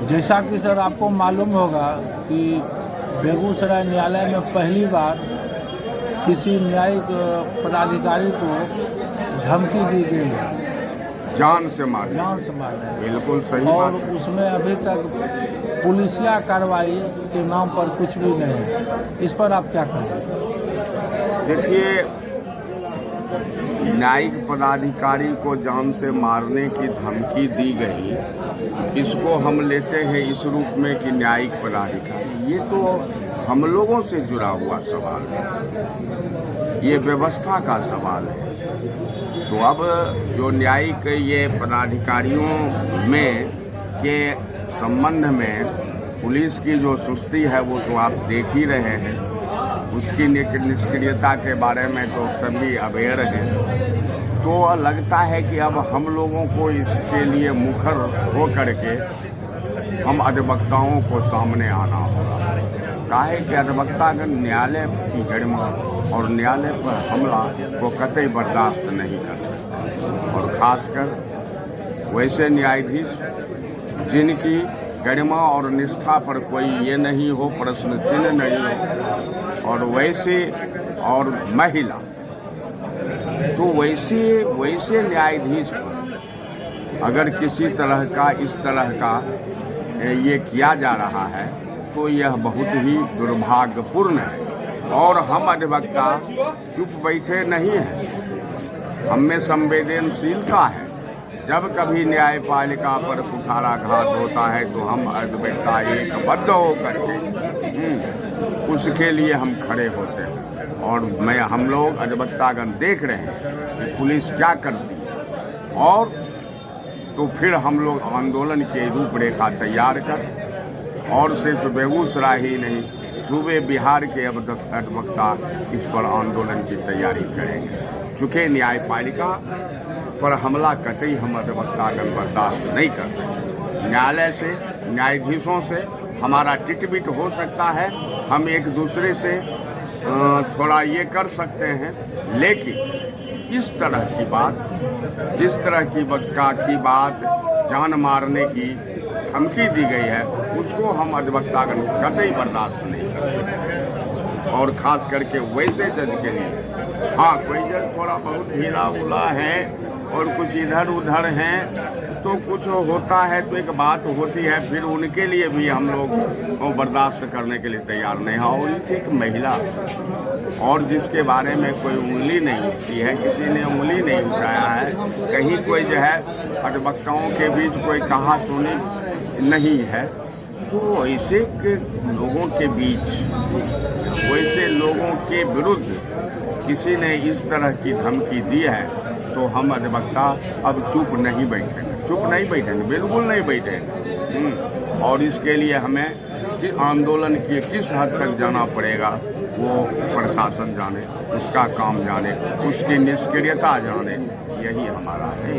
जैसा कि सर आपको मालूम होगा कि बेगूसराय न्यायालय में पहली बार किसी न्यायिक पदाधिकारी को धमकी दी गई है, जान से मारने। जान से मारने। बिल्कुल सही और बात। उसमें अभी तक पुलिसिया कार्रवाई के नाम पर कुछ भी नहीं है। इस पर आप क्या कहेंगे? देखिए, न्यायिक पदाधिकारी को जान से मारने की धमकी दी गई, इसको हम लेते हैं इस रूप में कि न्यायिक पदाधिकारी, ये तो हम लोगों से जुड़ा हुआ सवाल है, ये व्यवस्था का सवाल है। तो अब जो न्यायिक ये पदाधिकारियों में के संबंध में पुलिस की जो सुस्ती है वो तो आप देख ही रहे हैं, उसकी निष्क्रियता के बारे में तो सभी अवेयर हैं। तो लगता है कि अब हम लोगों को इसके लिए मुखर हो करके हम अधिवक्ताओं को सामने आना होगा। काहे कि अधिवक्तागण न्यायालय की गरिमा और न्यायालय पर हमला को कतई बर्दाश्त नहीं कर सकते, और खासकर वैसे न्यायाधीश जिनकी गरिमा और निष्ठा पर कोई ये नहीं हो, प्रश्न चिन्ह नहीं हो, और वैसे और महिला, तो वैसे न्यायाधीश पर अगर किसी तरह का इस तरह का ये किया जा रहा है तो यह बहुत ही दुर्भाग्यपूर्ण है। और हम अधिवक्ता चुप बैठे नहीं हैं, हम में संवेदनशीलता है। जब कभी न्यायपालिका पर कुठाराघात होता है तो हम अधिवक्ता एकबद्ध होकर के उसके लिए हम खड़े होते हैं। और हम लोग अधिवक्तागण देख रहे हैं कि पुलिस क्या करती है, और तो फिर हम लोग आंदोलन की रूपरेखा तैयार कर, और सिर्फ बेगूसराय ही नहीं, सूबे बिहार के अधिवक्ता इस पर आंदोलन की तैयारी करेंगे। चूँकि न्यायपालिका पर हमला कतई हम अधिवक्तागण बर्दाश्त नहीं कर सकते। न्यायालय से, न्यायाधीशों से हमारा टिटबिट हो सकता है, हम एक दूसरे से थोड़ा ये कर सकते हैं, लेकिन इस तरह की बात, जिस तरह की बात जान मारने की धमकी दी गई है, उसको हम अधिवक्तागण कतई बर्दाश्त नहीं कर सकते। और खास करके वैसे जज के लिए, हाँ कोई जज थोड़ा बहुत ढीला उला है और कुछ इधर उधर हैं, तो कुछ होता है तो एक बात होती है, फिर उनके लिए भी हम लोग बर्दाश्त करने के लिए तैयार नहीं हैं। और थी एक महिला, और जिसके बारे में कोई उंगली नहीं उठती है, किसी ने उंगली नहीं उठाया है, कहीं कोई जो है अधिवक्ताओं के बीच कोई कहा सुनी नहीं है, तो ऐसे लोगों के बीच, वैसे लोगों के विरुद्ध किसी ने इस तरह की धमकी दी है, तो हम अधिवक्ता अब चुप नहीं बैठेंगे, बिल्कुल नहीं बैठेंगे। और इसके लिए हमें आंदोलन की किस हद तक जाना पड़ेगा वो प्रशासन जाने, उसका काम जाने, उसकी निष्क्रियता जाने, यही हमारा है।